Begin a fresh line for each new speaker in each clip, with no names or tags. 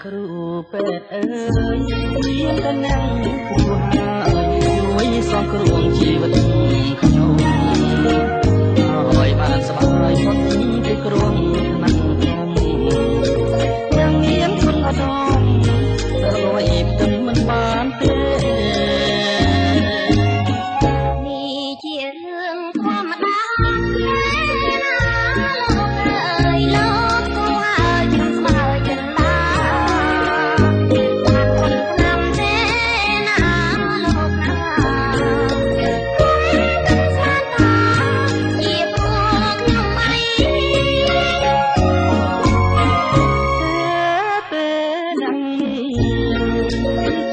គ្រូពេទ្យអើយមានតែអ្នកគ្រូហើយជួយសងគ្រោះជីវិតខ្ញុំឲ្យបានសប្បាយផុតពីគ្រោះថ្នាក់ខ្ញុំយ៉ាងមានគុណអត់ដល់រយផ្ទឹមមិនបានទេ
នេះជារឿងធម្មតាលោកគង់ហើយខ្ញុំស្មើចិនតាឆ្នាំទេណាលោកណាស្មានតាជាពួកខ្ញុំអី
ពេលនឹង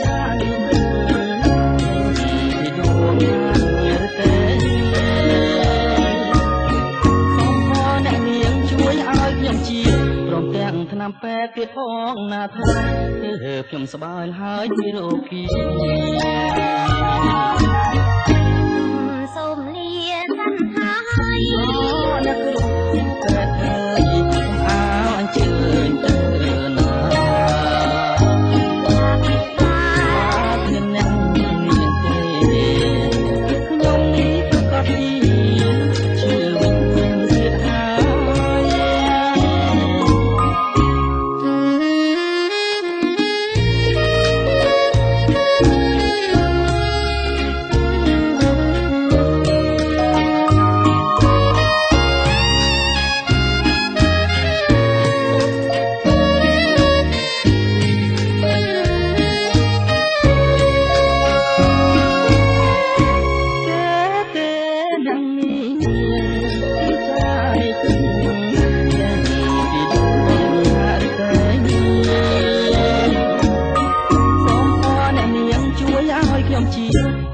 ចានពីដួងរទេសូមខអ្នកនាងជួយឲ្យខ្ញុំជាព្រមទាំងថ្នាំពេទ្យទៀតផងណាថាគឺខ្ញុំសប្បាយហើយពីរោគី
សូមលាសិនហើយ
អ្នកគ្រូពេទ្យអើយខ្ញុំអញ្ជើញទៅណាខ្ញុំនេះប្រកាសទីជឿវិញទៀត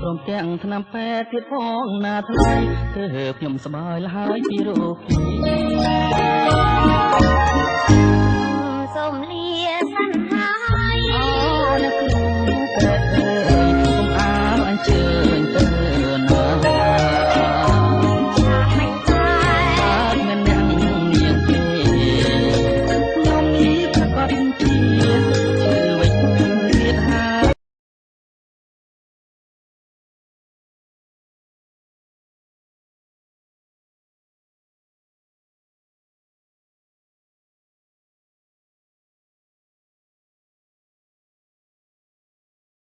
ព្រមទាំងថ្នាំពេទ្យទៀតផងណាថ្លៃគឺខ្ញុំសប្បាយហើយពីរោគី
សូមលា